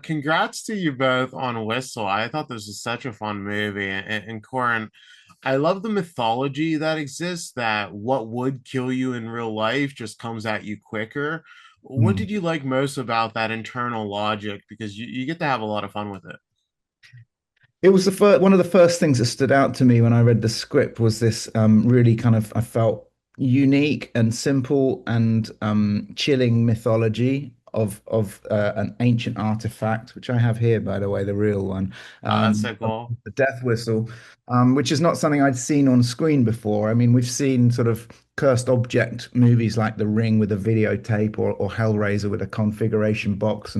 congrats to you both on Whistle. I thought this was such a fun movie. And Corin, I love the mythology that exists, that what would kill you in real life just comes at you quicker. What Hmm. did you like most about that internal logic? Because you get to have a lot of fun with it. It was the first, one of the first things that stood out to me when I read the script was this really kind of, I felt unique and simple and chilling mythology of an ancient artifact, which I have here, by the way, the real one, That's so of cool. the Death Whistle, which is not something I'd seen on screen before. I mean, we've seen sort of cursed object movies like The Ring with a videotape or Hellraiser with a configuration box,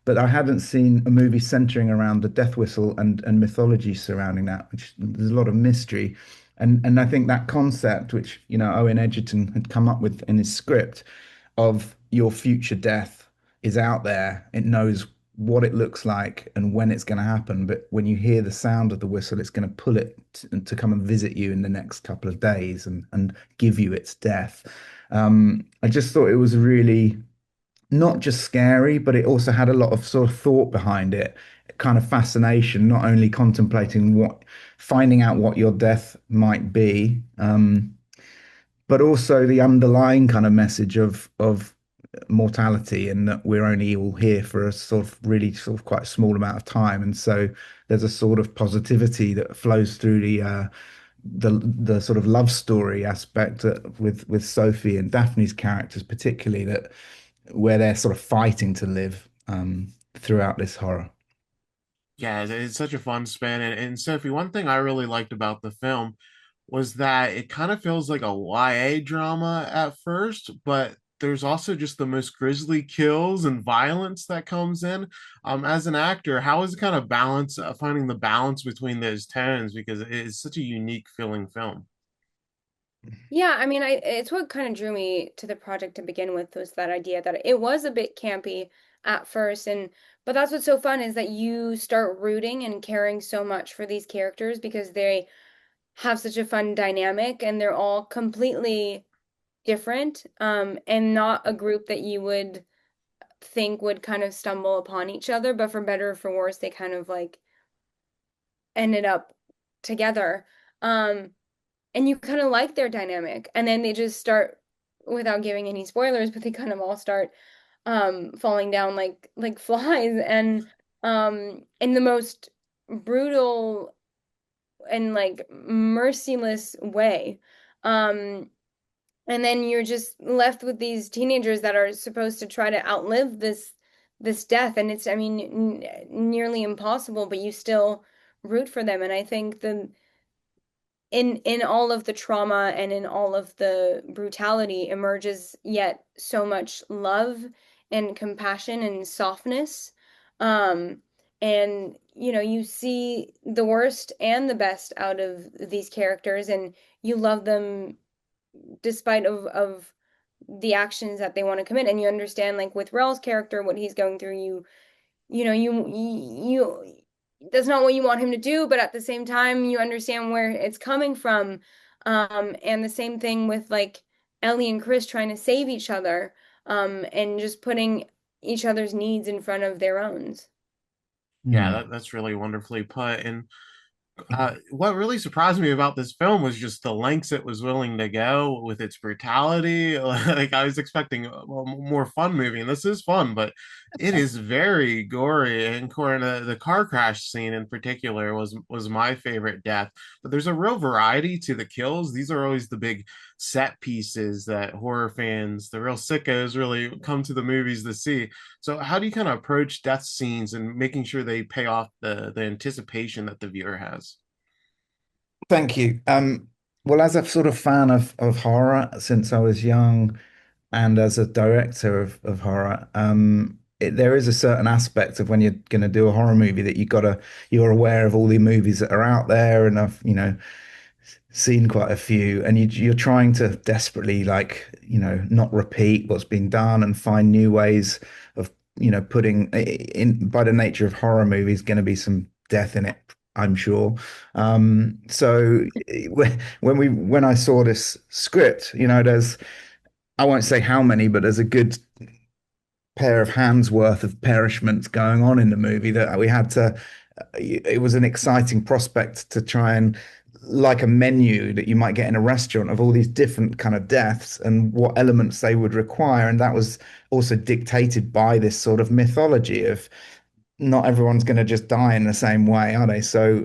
but I hadn't seen a movie centering around the death whistle and mythology surrounding that, which there's a lot of mystery. And I think that concept, which, Owen Edgerton had come up with in his script of your future death is out there. It knows what it looks like and when it's going to happen. But when you hear the sound of the whistle, it's going to pull it to come and visit you in the next couple of days and give you its death. I just thought it was really not just scary, but it also had a lot of sort of thought behind it, kind of fascination, not only contemplating finding out what your death might be, but also the underlying kind of message of mortality and that we're only all here for a sort of really sort of quite small amount of time. And so there's a sort of positivity that flows through the sort of love story aspect with Sophie and Daphne's characters, particularly that where they're sort of fighting to live throughout this horror. Yeah, it's such a fun spin. And Sophie, one thing I really liked about the film was that it kind of feels like a YA drama at first, but there's also just the most grisly kills and violence that comes in. As an actor, how is it kind of balance, finding the balance between those tones? Because it is such a unique feeling film. Yeah, I mean, it's what kind of drew me to the project to begin with was that idea that it was a bit campy at first, and but that's what's so fun is that you start rooting and caring so much for these characters because they have such a fun dynamic and they're all completely different, and not a group that you would think would kind of stumble upon each other, but for better or for worse, they kind of like ended up together. Um, and you kind of like their dynamic and then they just start without giving any spoilers but they kind of all start falling down like flies and in the most brutal and like merciless way um and then you're just left with these teenagers that are supposed to try to outlive this death and it's I mean nearly impossible but you still root for them and I think the in all of the trauma and in all of the brutality emerges yet so much love and compassion and softness. Um, and you know, you see the worst and the best out of these characters and you love them despite of the actions that they want to commit. And you understand like with Rel's character, what he's going through, you know, you that's not what you want him to do, but at the same time, you understand where it's coming from. And the same thing with like Ellie and Chris trying to save each other, and just putting each other's needs in front of their own. Yeah, Hmm. that's really wonderfully put. And what really surprised me about this film was just the lengths it was willing to go with its brutality. Like I was expecting a more fun movie, and this is fun, but it is very gory. And Corin, the car crash scene in particular was my favorite death. But there's a real variety to the kills. These are always the big set pieces that horror fans, the real sickos, really come to the movies to see. So how do you kind of approach death scenes and making sure they pay off the anticipation that the viewer has? Thank you. Well, as a sort of fan of horror since I was young, and as a director of horror, there is a certain aspect of when you're going to do a horror movie that you're aware of all the movies that are out there, and I've seen quite a few, and you're trying to desperately like not repeat what's been done and find new ways of putting in by the nature of horror movies going to be some death in it, I'm sure. So when I saw this script, there's I won't say how many, but there's a good pair of hands worth of perishments going on in the movie that we had to, it was an exciting prospect to try and, like a menu that you might get in a restaurant of all these different kind of deaths and what elements they would require. And that was also dictated by this sort of mythology of not everyone's going to just die in the same way, are they? So,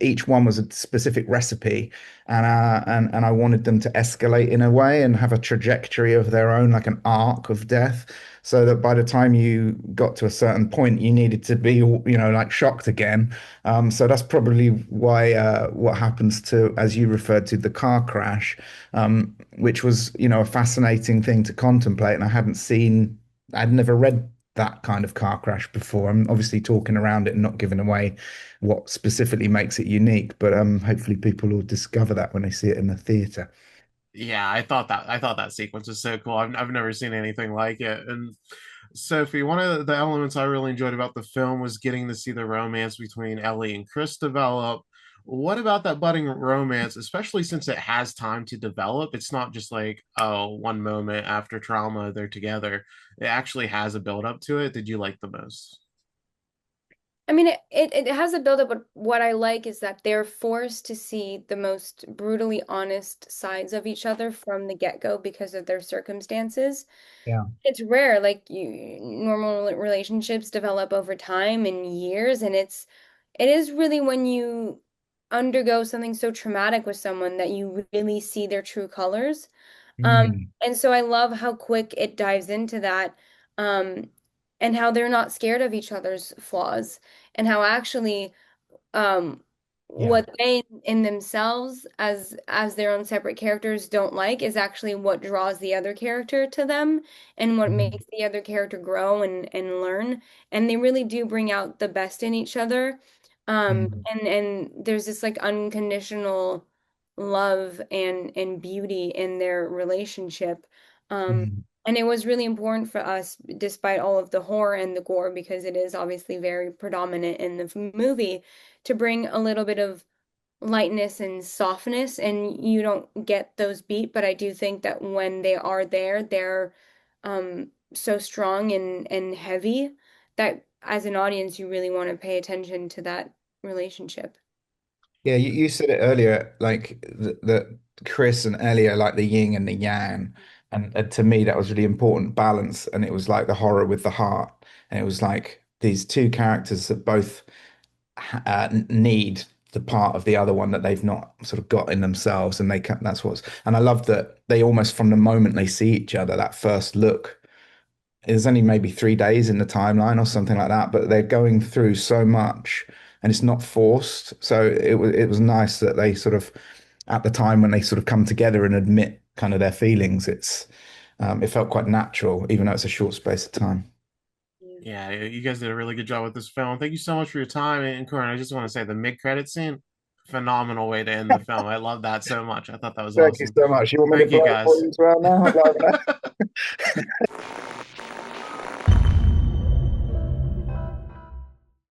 each one was a specific recipe, and I wanted them to escalate in a way and have a trajectory of their own, like an arc of death, so that by the time you got to a certain point, you needed to be, like shocked again. So that's probably why what happens to, as you referred to, the car crash, which was, a fascinating thing to contemplate, and I'd never read that kind of car crash before. I'm obviously talking around it and not giving away what specifically makes it unique, but hopefully people will discover that when they see it in the theater. Yeah, I thought that sequence was so cool. I've never seen anything like it. And Sophie, one of the elements I really enjoyed about the film was getting to see the romance between Ellie and Chris develop. What about that budding romance, especially since it has time to develop? It's not just like, oh, one moment after trauma, they're together. It actually has a build up to it. Did you like the most? I mean, it has a buildup, but what I like is that they're forced to see the most brutally honest sides of each other from the get-go because of their circumstances. Yeah. It's rare, like normal relationships develop over time and years, and it is really when you undergo something so traumatic with someone that you really see their true colors. Mm, And so I love how quick it dives into that, um, and how they're not scared of each other's flaws, and how actually um yeah. what they in themselves as their own separate characters don't like is actually what draws the other character to them and what Mm, makes the other character grow and learn, and they really do bring out the best in each other, mm, and there's this like unconditional love and beauty in their relationship, mm. and it was really important for us despite all of the horror and the gore because it is obviously very predominant in the movie to bring a little bit of lightness and softness, and you don't get those beat, but I do think that when they are there, they're so strong and heavy that as an audience you really want to pay attention to that relationship. Yeah, you said it earlier, like that Chris and Ellie are like the yin and the yang. And to me, that was really important balance. And it was like the horror with the heart. And it was like these two characters that both need the part of the other one that they've not sort of got in themselves. And that's and I love that they almost from the moment they see each other, that first look, there's only maybe 3 days in the timeline or something like that, but they're going through so much and it's not forced. So it was nice that they sort of at the time when they sort of come together and admit kind of their feelings, it felt quite natural, even though it's a short space of time. Yeah. Yeah, you guys did a really good job with this film. Thank you so much for your time. And Corin, I just want to say the mid-credit scene, phenomenal way to end the film. I love that so much. I thought that was Thank you awesome. so much. You want me to Thank you blow it for guys. you as well now? I'd like that.